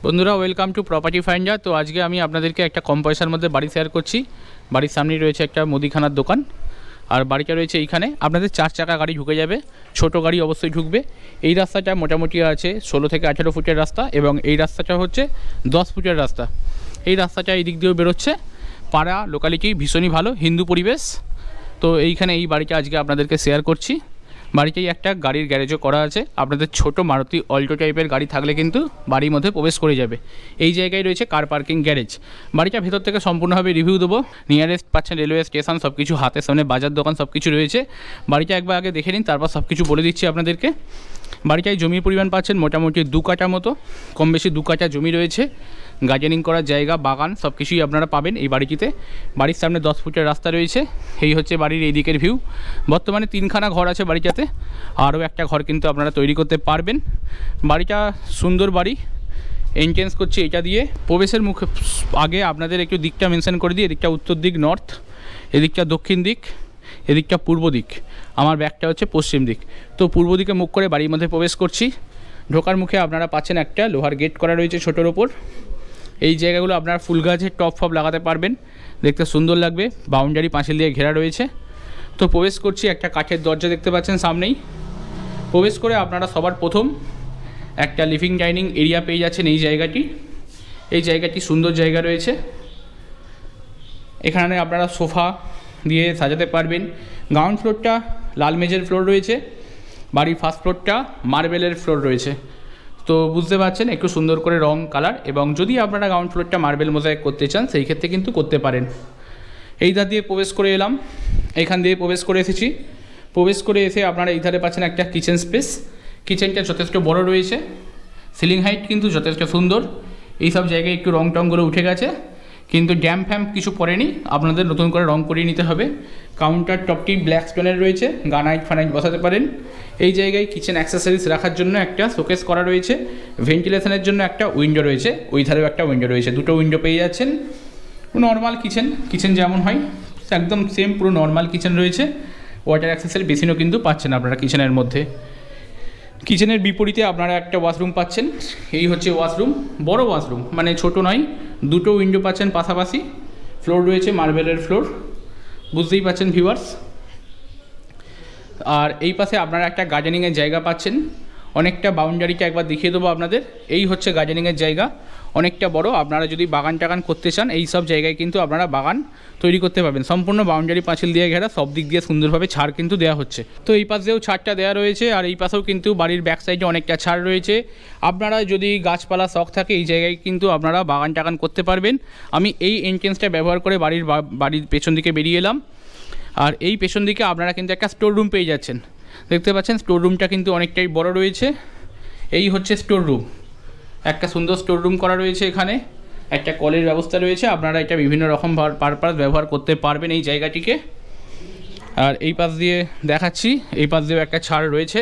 বন্ধুরা welcome to property finder. তো আজকে আমি আপনাদেরকে একটা কম পয়সার মধ্যে বাড়ি শেয়ার করছি। বাড়ির সামনেই রয়েছে একটা মুদিখানার দোকান, আর বাড়িটা রয়েছে এইখানে। আপনাদের 4 চাকা গাড়ি ঢুকে যাবে, ছোট গাড়ি অবশ্যই ঢুকবে। এই রাস্তাটা মোটামুটি আছে 16 থেকে 18 ফুটের রাস্তা, এবং এই রাস্তাটা হচ্ছে 10 ফুটের রাস্তা। এই রাস্তাটা এই দিক দিয়েও বেরোচ্ছে। পাড়া লোকালিটি ভীষণই ভালো, হিন্দু পরিবেশ। তো এইখানে এই বাড়িটা আজকে আপনাদেরকে শেয়ার করছি। বাড়িতেই একটা গাড়ির গ্যারেজও করা আছে। আপনাদের ছোট মারুতি অল্টো টাইপের গাড়ি থাকলে কিন্তু বাড়ির মধ্যে প্রবেশ করে যাবে। এই জায়গায় রয়েছে কার পার্কিং গ্যারেজ। বাড়িটা ভেতর থেকে সম্পূর্ণভাবে রিভিউ দেবো। নিয়ারেস্ট পাচ্ছেন রেলওয়ে স্টেশন, সব কিছু হাতের সামনে, বাজার দোকান সব কিছু রয়েছে। বাড়িটা একবার আগে দেখে নিন, তারপর সব কিছু বলে দিচ্ছি আপনাদেরকে। বাড়িটায় জমির পরিমাণ পাচ্ছেন মোটামুটি 2 কাঠা মতো, কম বেশি 2 কাঠা জমি রয়েছে। গার্ডেনিং করার জায়গা, বাগান সব কিছুই আপনারা পাবেন এই বাড়িটিতে। বাড়ির সামনে 10 ফুটের রাস্তা রয়েছে। এই হচ্ছে বাড়ির এই দিকের ভিউ। বর্তমানে 3খানা ঘর আছে বাড়িটাতে, আরও একটা ঘর কিন্তু আপনারা তৈরি করতে পারবেন। বাড়িটা সুন্দর বাড়ি। এন্ট্রেন্স করছে এটা দিয়ে। প্রবেশের মুখে আগে আপনাদের একটু দিকটা মেনশন করে দিই। এদিকটা উত্তর দিক নর্থ, এদিকটা দক্ষিণ দিক, এদিকটা পূর্ব দিক, আমার ব্যাকটা হচ্ছে পশ্চিম দিক। তো পূর্ব দিকে মুখ করে বাড়ির মধ্যে প্রবেশ করছি। ঢোকার মুখে আপনারা পাচ্ছেন একটা লোহার গেট করা রয়েছে ছোটোর ওপর। এই জায়গাগুলো আপনারা ফুল গাছের টপ ফপ লাগাতে পারবেন, দেখতে সুন্দর লাগবে। বাউন্ডারি পাঁচিল দিয়ে ঘেরা রয়েছে। তো প্রবেশ করছি, একটা কাঠের দরজা দেখতে পাচ্ছেন সামনেই। প্রবেশ করে আপনারা সবার প্রথম একটা লিভিং ডাইনিং এরিয়া পেয়ে যাচ্ছেন এই জায়গাটি। এই জায়গাটি সুন্দর জায়গা রয়েছে। এখানে আপনারা সোফা দিয়ে সাজাতে পারবেন। গ্রাউন্ড ফ্লোরটা লাল মেজের ফ্লোর রয়েছে, বাড়ির ফার্স্ট ফ্লোরটা মার্বেলের ফ্লোর রয়েছে। তো বুঝতে পারছেন একটু সুন্দর করে রং কালার, এবং যদি আপনারা গ্রাউন্ড ফ্লোরটা মার্বেল মোজাইক করতে চান সেই ক্ষেত্রে কিন্তু করতে পারেন। এই ধার দিয়ে প্রবেশ করে এলাম, এখান দিয়ে প্রবেশ করে এসেছি। প্রবেশ করে এসে আপনারা এই ধারে পাচ্ছেন একটা কিচেন স্পেস। কিচেনটা যথেষ্ট বড় রয়েছে, সিলিং হাইট কিন্তু যথেষ্ট সুন্দর। এই সব জায়গায় একটু রং টংগুলো উঠে গেছে, কিন্তু ড্যাম ফ্যাম কিছু পড়েনি, আপনাদের নতুন করে রং করিয়ে নিতে হবে। কাউন্টার টপটি ব্ল্যাক স্টোনের রয়েছে, গানাইট ফানাইট বসাতে পারেন। এই জায়গায় কিচেন অ্যাক্সেসরিজ রাখার জন্য একটা শোকেস করা রয়েছে। ভেন্টিলেশনের জন্য একটা উইন্ডো রয়েছে, ওই ধারেও একটা উইন্ডো রয়েছে। দুটো উইন্ডো পেয়ে যাচ্ছেন। নর্মাল কিচেন যেমন হয় একদম সেম পুরো নর্মাল কিচেন রয়েছে। ওয়াটার অ্যাক্সেসের বেসিনও কিন্তু পাচ্ছেন আপনারা কিচেনের মধ্যে। কিচেনের বিপরীতে আপনারা একটা ওয়াশরুম পাচ্ছেন। এই হচ্ছে ওয়াশরুম, বড় ওয়াশরুম, মানে ছোট নয়। দুটো উইন্ডো পাচ্ছেন পাশাপাশি। ফ্লোর রয়েছে মার্বেলের ফ্লোর, বুঝতেই পাচ্ছেন ভিউয়ার্স। আর এই পাশে আপনারা একটা গার্ডেনিংয়ের জায়গা পাচ্ছেন। অনেকটা বাউন্ডারিটা একবার দেখিয়ে দেবো আপনাদের। এই হচ্ছে গার্ডেনিংয়ের জায়গা, অনেকটা বড়। আপনারা যদি বাগান টাগান করতে চান এই সব জায়গায় কিন্তু আপনারা বাগান তৈরি করতে পারবেন। সম্পূর্ণ বাউন্ডারি পাঁচিল দিয়ে ঘেরা, সব দিক দিয়ে সুন্দরভাবে ছাড় কিন্তু দেওয়া হচ্ছে। তো এই পাশেও ছাড়টা দেওয়া রয়েছে, আর এই পাশেও কিন্তু বাড়ির ব্যাক সাইডে অনেকটা ছাড় রয়েছে। আপনারা যদি গাছপালা শখ থাকে এই জায়গায় কিন্তু আপনারা বাগান টাগান করতে পারবেন। আমি এই এন্ট্রেন্সটা ব্যবহার করে বাড়ির পেছন দিকে বেরিয়ে এলাম। আর এই পেছন দিকে আপনারা কিন্তু একটা স্টোর রুম পেয়ে যাচ্ছেন। দেখতে পাচ্ছেন স্টোর রুমটা কিন্তু অনেকটাই বড় রয়েছে। এই হচ্ছে স্টোর রুম, একটা সুন্দর স্টোর রুম করা রয়েছে। এখানে একটা কলের ব্যবস্থা রয়েছে, আপনারা এটা বিভিন্ন রকম পারপাস ব্যবহার করতে পারবেন এই জায়গাটিকে। আর এই পাশ দিয়ে দেখাচ্ছি, এই পাশ দিয়েও একটা ছাড় রয়েছে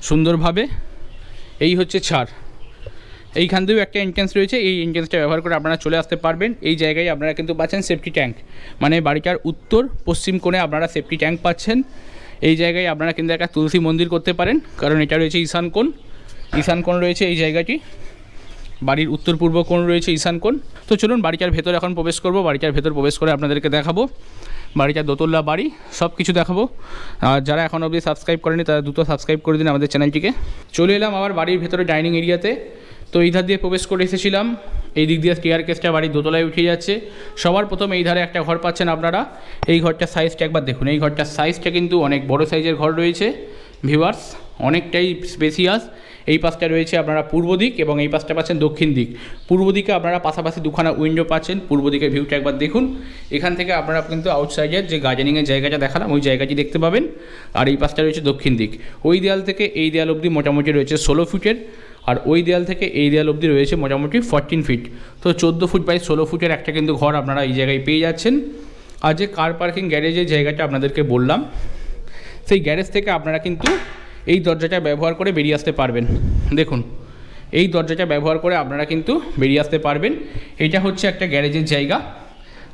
সুন্দরভাবে। এই হচ্ছে ছাড়। এইখান দিয়েও একটা এন্ট্রেন্স রয়েছে, এই এন্ট্রেন্সটা ব্যবহার করে আপনারা চলে আসতে পারবেন। এই জায়গায় আপনারা কিন্তু পাচ্ছেন সেফটি ট্যাঙ্ক, মানে বাড়িটার উত্তর পশ্চিম কোণে আপনারা সেফটি ট্যাঙ্ক পাচ্ছেন। এই জায়গায় আপনারা কিন্তু একটা তুলসী মন্দির করতে পারেন, কারণ এটা রয়েছে ঈশান কোণ রয়েছে এই জায়গাটি। বাড়ির উত্তর পূর্ব কোণ রয়েছে ঈশান কোণ। তো চলুন বাড়িটার ভেতর এখন প্রবেশ করব। বাড়িটার ভেতর প্রবেশ করে আপনাদেরকে দেখাবো বাড়িটা দোতলা বাড়ি, সব কিছু দেখাবো। আর যারা এখন অবধি সাবস্ক্রাইব করেনি তারা দ্রুত সাবস্ক্রাইব করে দিন আমাদের চ্যানেলটিকে। চলে এলাম আবার বাড়ির ভেতরে ডাইনিং এরিয়াতে। তো এই ধার দিয়ে প্রবেশ করে এসেছিলাম, এই দিক দিয়ে স্টেয়ারকেসটা বাড়ির দোতলায় উঠে যাচ্ছে। সবার প্রথম এই ধারে একটা ঘর পাচ্ছেন আপনারা। এই ঘরটার সাইজটা একবার দেখুন। এই ঘরটার সাইজটা কিন্তু অনেক বড় সাইজের ঘর রয়েছে ভিউয়ার্স, অনেকটাই স্পেসিয়াস। এই পাশটা রয়েছে আপনারা পূর্ব দিক, এবং এই পাশটা পাচ্ছেন দক্ষিণ দিক। পূর্ব দিকে আপনারা পাশাপাশি দুখানা উইন্ডো পাচ্ছেন। পূর্ব দিকের ভিউটা একবার দেখুন। এখান থেকে আপনারা কিন্তু আউটসাইডের যে গার্ডেনিংয়ের জায়গাটা দেখালাম ওই জায়গাটি দেখতে পাবেন। আর এই পাশটা রয়েছে দক্ষিণ দিক। ওই দেয়াল থেকে এই দেয়াল অবধি মোটামুটি রয়েছে 16 ফুটের, আর ওই দেয়াল থেকে এই দেয়াল অবধি রয়েছে মোটামুটি 14 ফিট। তো 14 ফুট বাই 16 ফুটের একটা কিন্তু ঘর আপনারা এই জায়গায় পেয়ে যাচ্ছেন। আর যে কার পার্কিং গ্যারেজের জায়গাটা আপনাদেরকে বললাম, সেই গ্যারেজ থেকে আপনারা কিন্তু এই দরজাটা ব্যবহার করে বেরিয়ে আসতে পারবেন। দেখুন, এই দরজাটা ব্যবহার করে আপনারা কিন্তু বেরিয়ে আসতে পারবেন। এটা হচ্ছে একটা গ্যারেজের জায়গা।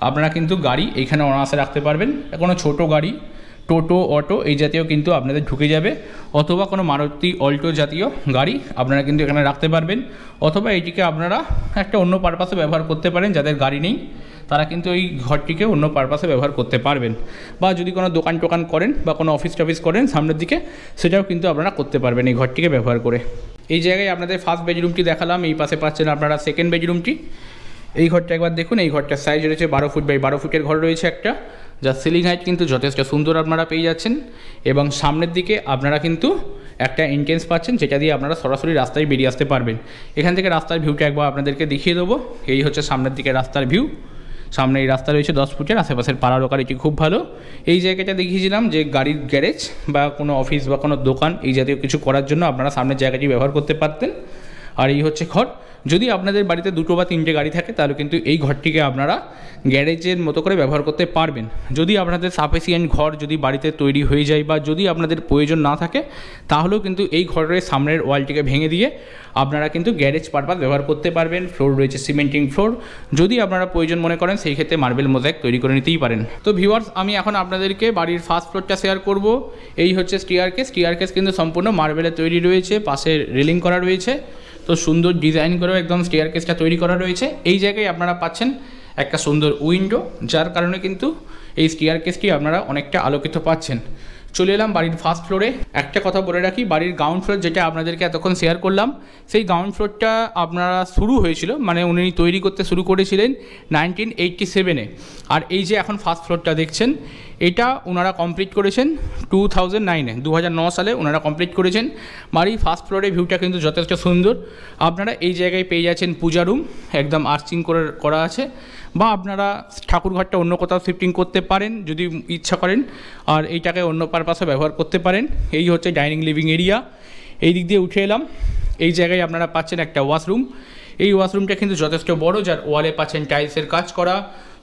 আপনারা কিন্তু গাড়ি এইখানে অনায়াসে রাখতে পারবেন। কোনো ছোটো গাড়ি টোটো, অটো এই জাতীয় কিন্তু আপনাদের ঢুকে যাবে, অথবা কোনো মারুতি অল্টো জাতীয় গাড়ি আপনারা কিন্তু এখানে রাখতে পারবেন, অথবা এটিকে আপনারা একটা অন্য পারপাসে ব্যবহার করতে পারেন। যাদের গাড়ি নেই তারা কিন্তু এই ঘরটিকে অন্য পারপাসে ব্যবহার করতে পারবেন, বা যদি কোনো দোকান টোকান করেন বা কোনো অফিস টফিস করেন সামনের দিকে, সেটাও কিন্তু আপনারা করতে পারবেন এই ঘরটিকে ব্যবহার করে। এই জায়গায় আপনাদের ফার্স্ট বেডরুমটি দেখালাম, এই পাশে পাচ্ছেন আপনারা সেকেন্ড বেডরুমটি। এই ঘরটা একবার দেখুন, এই ঘরটার সাইজ রয়েছে 12 ফুট বাই 12 ফুটের ঘর রয়েছে একটা, যার সিলিং হাইট কিন্তু যথেষ্ট সুন্দর আপনারা পেয়ে যাচ্ছেন। এবং সামনের দিকে আপনারা কিন্তু একটা এন্ট্রেন্স পাচ্ছেন, যেটা দিয়ে আপনারা সরাসরি রাস্তায় বেরিয়ে আসতে পারবেন। এখান থেকে রাস্তার ভিউটা একবার আপনাদেরকে দেখিয়ে দেবো। এই হচ্ছে সামনের দিকে রাস্তার ভিউ। সামনে এই রাস্তা রয়েছে 10 ফুটের, আশেপাশের পাড়া লোকালিটি খুব ভালো। এই জায়গাটা দেখিয়েছিলাম যে গাড়ির গ্যারেজ বা কোনো অফিস বা কোনো দোকান এই জাতীয় কিছু করার জন্য আপনারা সামনের জায়গাটি ব্যবহার করতে পারতেন। আর এই হচ্ছে ঘর। যদি আপনাদের বাড়িতে 2টো বা 3টে গাড়ি থাকে তাহলে কিন্তু এই ঘরটিকে আপনারা গ্যারেজের মতো করে ব্যবহার করতে পারবেন। যদি আপনাদের সাফিসিয়েন্ট ঘর যদি বাড়িতে তৈরি হয়ে যায় বা যদি আপনাদের প্রয়োজন না থাকে, তাহলেও কিন্তু এই ঘরের সামনের ওয়ালটিকে ভেঙে দিয়ে আপনারা কিন্তু গ্যারেজ পারপাস ব্যবহার করতে পারবেন। ফ্লোর রয়েছে সিমেন্টিং ফ্লোর, যদি আপনারা প্রয়োজন মনে করেন সেই ক্ষেত্রে মার্বেল মোজাইক তৈরি করে নিতেই পারেন। তো ভিউয়ার্স, আমি এখন আপনাদেরকে বাড়ির ফার্স্ট ফ্লোরটা শেয়ার করব। এই হচ্ছে স্টিয়ারকেস কিন্তু সম্পূর্ণ মার্বেলের তৈরি রয়েছে, পাশে রেলিং করা রয়েছে, তো সুন্দর ডিজাইন করেও একদম স্টেয়ারকেসটা তৈরি করা রয়েছে। এই জায়গায় আপনারা পাচ্ছেন একটা সুন্দর উইন্ডো, যার কারণে কিন্তু এই স্টেয়ারকেসটি আপনারা অনেকটা আলোকিত পাচ্ছেন। চলে এলাম বাড়ির ফার্স্ট ফ্লোরে। একটা কথা বলে রাখি, বাড়ির গ্রাউন্ড ফ্লোর যেটা আপনাদেরকে এতক্ষণ শেয়ার করলাম, সেই গ্রাউন্ড ফ্লোরটা আপনারা শুরু হয়েছিল, মানে উনি তৈরি করতে শুরু করেছিলেন 1987-এ। আর এই যে এখন ফার্স্ট ফ্লোরটা দেখছেন, এটা ওনারা কমপ্লিট করেছেন 2009-এ, 2009 সালে ওনারা কমপ্লিট করেছেন। বাড়ির ফার্স্ট ফ্লোরের ভিউটা কিন্তু যথেষ্ট সুন্দর। আপনারা এই জায়গায় পেয়ে যাচ্ছেন পূজা রুম, একদম আর্চিং করা আছে, বা আপনারা ঠাকুরঘরটা অন্য কোথাও শিফটিং করতে পারেন যদি ইচ্ছা করেন, আর এইটাকে অন্য পারপাসে ব্যবহার করতে পারেন। এই হচ্ছে ডাইনিং লিভিং এরিয়া। এই দিক দিয়ে উঠে এলাম, এই জায়গায় আপনারা পাচ্ছেন একটা ওয়াশরুম। এই ওয়াশরুমটা কিন্তু যথেষ্ট বড়, যার ওয়ালে পাচ্ছেন টাইলসের কাজ করা,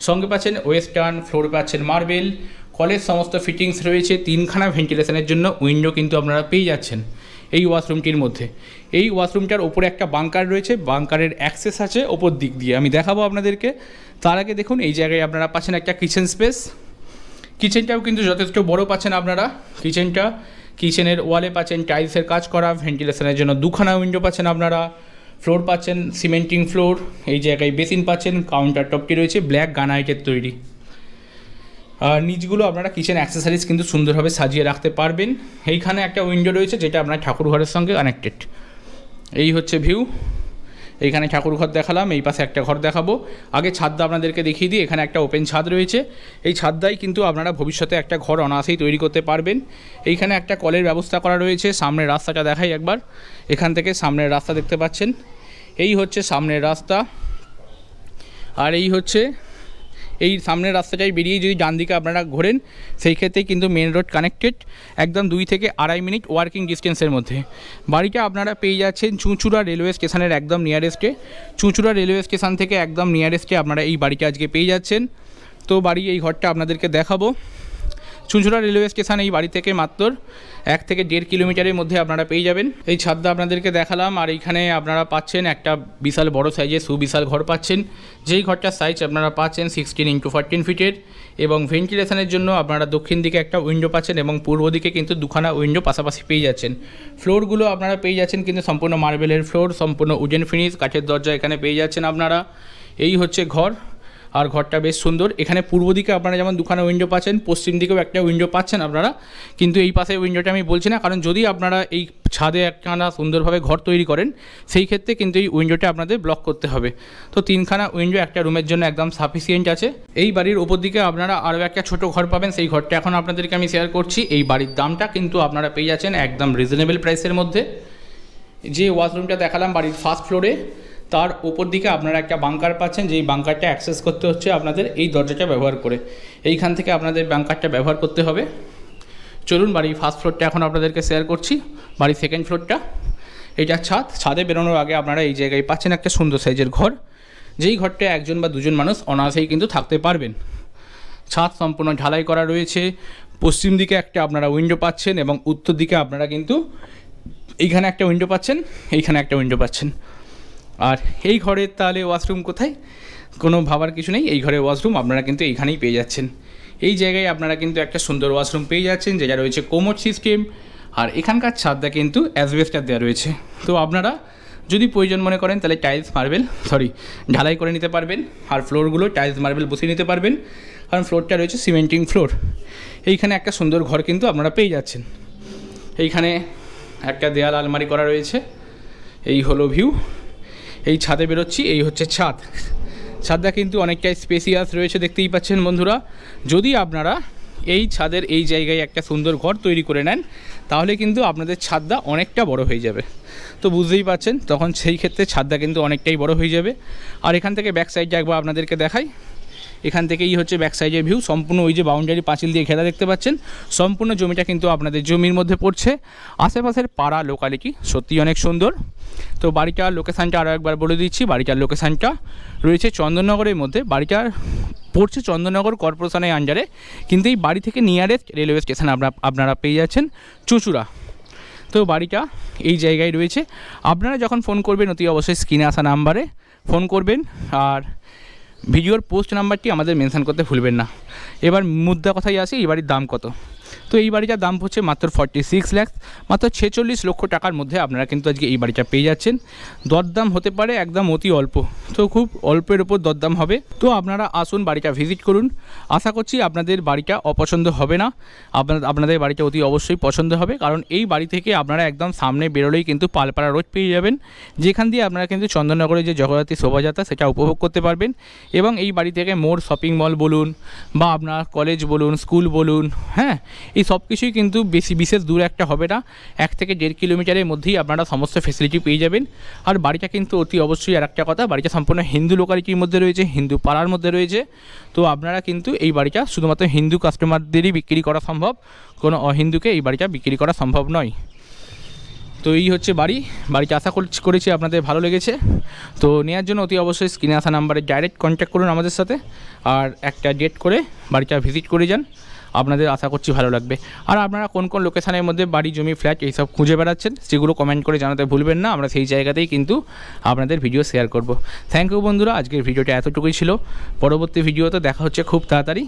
সঙ্গে পাচ্ছেন ওয়েস্টার্ন, ফ্লোর পাচ্ছেন মার্বেল, কলের সমস্ত ফিটিংস রয়েছে। 3খানা ভেন্টিলেশনের জন্য উইন্ডো কিন্তু আপনারা পেয়ে যাচ্ছেন এই ওয়াশরুমটির মধ্যে। এই ওয়াশরুমটার ওপরে একটা বাংকার রয়েছে, বাংকারের অ্যাক্সেস আছে ওপর দিক দিয়ে, আমি দেখাবো আপনাদেরকে। তার আগে দেখুন, এই জায়গায় আপনারা পাচ্ছেন একটা কিচেন স্পেস। কিচেনটাও কিন্তু যথেষ্ট বড় পাচ্ছেন আপনারা। কিচেনের ওয়ালে পাচ্ছেন টাইলসের কাজ করা, ভেন্টিলেশনের জন্য 2খানা উইন্ডো পাচ্ছেন আপনারা, ফ্লোর পাচ্ছেন সিমেন্টিং ফ্লোর। এই জায়গায় বেসিন পাচ্ছেন, কাউন্টার টপটি রয়েছে ব্ল্যাক গ্রানাইটের তৈরি। আর নিচগুলো আপনারা কিচেন অ্যাক্সেসরিজ কিন্তু সুন্দরভাবে সাজিয়ে রাখতে পারবেন। এইখানে একটা উইন্ডো রয়েছে যেটা আপনার ঠাকুর ঘরের সঙ্গে কানেক্টেড। এই হচ্ছে ভিউ। এইখানে ঠাকুর ঘর দেখালাম, এই পাশে একটা ঘর দেখাবো। আগে ছাদটা আপনাদেরকে দেখিয়ে দিই। এখানে একটা ওপেন ছাদ রয়েছে, এই ছাদটাই কিন্তু আপনারা ভবিষ্যতে একটা ঘর অনায়াসেই তৈরি করতে পারবেন। এইখানে একটা কলের ব্যবস্থা করা রয়েছে। সামনের রাস্তাটা দেখাই একবার, এখান থেকে সামনের রাস্তা দেখতে পাচ্ছেন। এই হচ্ছে সামনের রাস্তা, আর এই হচ্ছে এই সামনের রাস্তাটাই বেরিয়ে যদি ডান দিকে আপনারা ঘোরেন, সেই ক্ষেত্রে কিন্তু মেন রোড কানেক্টেড, একদম 2 থেকে 2.5 মিনিট ওয়ার্কিং ডিস্টেন্সের মধ্যে। বাড়িটা আপনারা পেয়ে যাচ্ছেন চুঁচুড়া রেলওয়ে স্টেশনের একদম নিয়ারেস্টে। চুঁচুড়া রেলওয়ে স্টেশন থেকে একদম নিয়ারেস্টে আপনারা এই বাড়িটা আজকে পেয়ে যাচ্ছেন। তো বাড়ি এই ঘরটা আপনাদেরকে দেখাবো। চুঁচুড়া রেলওয়ে স্টেশন এই বাড়ি থেকে মাত্র 1 থেকে 1.5 কিলোমিটারের মধ্যে আপনারা পেয়ে যাবেন। এই ছাদটা আপনাদেরকে দেখালাম, আর এইখানে আপনারা পাচ্ছেন একটা বিশাল বড় সাইজের সুবিশাল ঘর পাচ্ছেন, যেই ঘরটার সাইজ আপনারা পাচ্ছেন 16x14 ফিটের, এবং ভেন্টিলেশনের জন্য আপনারা দক্ষিণ দিকে একটা উইন্ডো পাচ্ছেন এবং পূর্ব দিকে কিন্তু 2খানা উইন্ডো পাশাপাশি পেয়ে যাচ্ছেন। ফ্লোরগুলো আপনারা পেয়ে যাচ্ছেন কিন্তু সম্পূর্ণ মার্বেলের ফ্লোর, সম্পূর্ণ উডেন ফিনিশ, কাঠের দরজা এখানে পেয়ে যাচ্ছেন আপনারা। এই হচ্ছে ঘর, আর ঘরটা বেশ সুন্দর। এখানে পূর্ব দিকে আপনারা যেমন 2খানা উইন্ডো পাচ্ছেন, পশ্চিম দিকেও একটা উইন্ডো পাচ্ছেন আপনারা, কিন্তু এই পাশে উইন্ডোটা আমি বলছি না, কারণ যদি আপনারা এই ছাদে একখানা সুন্দরভাবে ঘর তৈরি করেন সেই ক্ষেত্রে কিন্তু এই উইন্ডোটা আপনাদের ব্লক করতে হবে। তো 3খানা উইন্ডো একটা রুমের জন্য একদম সাফিসিয়েন্ট আছে। এই বাড়ির ওপর দিকে আপনারা আরও একটা ছোট ঘর পাবেন, সেই ঘরটা এখন আপনাদেরকে আমি শেয়ার করছি। এই বাড়ির দামটা কিন্তু আপনারা পেয়ে যাচ্ছেন একদম রিজনেবল প্রাইসের মধ্যে। যে ওয়াশরুমটা দেখালাম বাড়ির ফার্স্ট ফ্লোরে, তার উপর দিকে আপনারা একটা বাংকার পাচ্ছেন, যেই বাংকারটা অ্যাক্সেস করতে হচ্ছে আপনাদের এই দরজাটা ব্যবহার করে। এইখান থেকে আপনাদের বাংকারটা ব্যবহার করতে হবে। চলুন বাড়ির ফার্স্ট ফ্লোরটা এখন আপনাদেরকে শেয়ার করছি। বাড়ির সেকেন্ড ফ্লোরটা, এটা ছাদে বেরোনোর আগে আপনারা এই জায়গায় পাচ্ছেন একটা সুন্দর সাইজের ঘর, যেই ঘরটা 1 বা 2 মানুষ অনায়াসেই কিন্তু থাকতে পারবেন। ছাদ সম্পূর্ণ ঢালাই করা রয়েছে। পশ্চিম দিকে একটা আপনারা উইন্ডো পাচ্ছেন এবং উত্তর দিকে আপনারা কিন্তু এইখানে একটা উইন্ডো পাচ্ছেন, এইখানে একটা উইন্ডো পাচ্ছেন। আর এই ঘরের তাহলে ওয়াশরুম কোথায়, কোনো ভাবার কিছু নেই, এই ঘরের ওয়াশরুম আপনারা কিন্তু এইখানেই পেয়ে যাচ্ছেন। এই জায়গায় আপনারা কিন্তু একটা সুন্দর ওয়াশরুম পেয়ে যাচ্ছেন, যেটা রয়েছে কোমোড সিস্টেম। আর এখানকার ছাদটা কিন্তু অ্যাসবেস্টার দেওয়া রয়েছে। তো আপনারা যদি প্রয়োজন মনে করেন তাহলে ঢালাই করে নিতে পারবেন, আর ফ্লোরগুলো টাইলস মার্বেল বসিয়ে নিতে পারবেন, কারণ ফ্লোরটা রয়েছে সিমেন্টিং ফ্লোর। এইখানে একটা সুন্দর ঘর কিন্তু আপনারা পেয়ে যাচ্ছেন। এইখানে একটা দেয়াল আলমারি করা রয়েছে। এই হলো ভিউ। এই ছাদে বেরোচ্ছি, এই হচ্ছে ছাদটা কিন্তু অনেকটাই স্পেসিয়াস রয়েছে, দেখতেই পাচ্ছেন বন্ধুরা। যদি আপনারা এই ছাদের এই জায়গায় একটা সুন্দর ঘর তৈরি করে নেন তাহলে কিন্তু আপনাদের ছাদটা অনেকটা বড় হয়ে যাবে। তো বুঝতেই পারছেন, তখন সেই ক্ষেত্রে ছাদটা কিন্তু অনেকটাই বড় হয়ে যাবে। আর এখান থেকে ব্যাক সাইডটা একবার আপনাদেরকে দেখাই। এখান থেকেই হচ্ছে ব্যাক সাইডের ভিউ। সম্পূর্ণ ওই যে বাউন্ডারি পাঁচিল দিয়ে ঘেরা দেখতে পাচ্ছেন, সম্পূর্ণ জমিটা কিন্তু আপনাদের জমির মধ্যে পড়ছে। আশেপাশের পাড়া লোকালিটি সত্যি অনেক সুন্দর। তো বাড়িটার লোকেশানটা আরও একবার বলে দিচ্ছি। বাড়িটার লোকেশানটা রয়েছে চন্দননগরের মধ্যে। বাড়িটার পড়ছে চন্দননগর কর্পোরেশনের আন্ডারে, কিন্তু এই বাড়ি থেকে নিয়ারেস্ট রেলওয়ে স্টেশন আপনারা পেয়ে যাচ্ছেন চুঁচুড়া। তো বাড়িটা এই জায়গায় রয়েছে। আপনারা যখন ফোন করবেন অতি অবশ্যই স্ক্রিনে আসা নাম্বারে ফোন করবেন, আর ভিডিওর পোস্ট নাম্বারটি আমাদের মেনশন করতে ভুলবেন না। এবার মুদ্রা কথাই আসি, এই বাড়ির দাম কত। তো এই বাড়িটার দাম হচ্ছে মাত্র 46 লাখ, মাত্র 46 লক্ষ টাকার মধ্যে আপনারা কিন্তু আজকে এই বাড়িটা পেয়ে যাচ্ছেন। দরদাম হতে পারে একদম অতি অল্প, তো খুব অল্পের ওপর দরদাম হবে। তো আপনারা আসুন, বাড়িটা ভিজিট করুন। আশা করছি আপনাদের বাড়িটা অপছন্দ হবে না, আপনাদের বাড়িটা অতি অবশ্যই পছন্দ হবে। কারণ এই বাড়ি থেকে আপনারা একদম সামনে বেরোলেই কিন্তু পালপাড়া রোড পেয়ে যাবেন, যেখান দিয়ে আপনারা কিন্তু চন্দননগরের যে জগদ্ধাত্রী শোভাযাত্রা সেটা উপভোগ করতে পারবেন। এবং এই বাড়ি থেকে মোড়, শপিং মল বলুন বা আপনার কলেজ বলুন, স্কুল বলুন, হ্যাঁ, এই সব কিছুই কিন্তু বিশেষ দূরে একটা হবে না। 1 থেকে 1.5 কিলোমিটারের মধ্যেই আপনারা সমস্ত ফেসিলিটি পেয়ে যাবেন। আর বাড়িটা কিন্তু অতি অবশ্যই আর একটা কথা, বাড়িটা সম্পূর্ণ হিন্দু লোকালিটির মধ্যে রয়েছে, হিন্দু পাড়ার মধ্যে রয়েছে। তো আপনারা কিন্তু এই বাড়িটা শুধুমাত্র হিন্দু কাস্টমারদেরই বিক্রি করা সম্ভব, কোনো অহিন্দুকে এই বাড়িটা বিক্রি করা সম্ভব নয়। তো এই হচ্ছে বাড়িটা আশা করেছি আপনাদের ভালো লেগেছে। তো নেওয়ার জন্য অতি অবশ্যই স্ক্রিনে আসা নাম্বারে ডাইরেক্ট কন্ট্যাক্ট করুন আমাদের সাথে, আর একটা ডেট করে বাড়িটা ভিজিট করে যান। আপনাদের আশা করছি ভালো লাগবে। আর আপনারা কোন কোন লোকেশানের মধ্যে বাড়ি, জমি, ফ্ল্যাট এইসব খুঁজে বেড়াচ্ছেন সেগুলো কমেন্ট করে জানাতে ভুলবেন না। আমরা সেই জায়গাতেই কিন্তু আপনাদের ভিডিও শেয়ার করব। থ্যাংক ইউ বন্ধুরা, আজকের ভিডিওটা এতটুকুই ছিল। পরবর্তী ভিডিওতে দেখা হচ্ছে খুব তাড়াতাড়ি।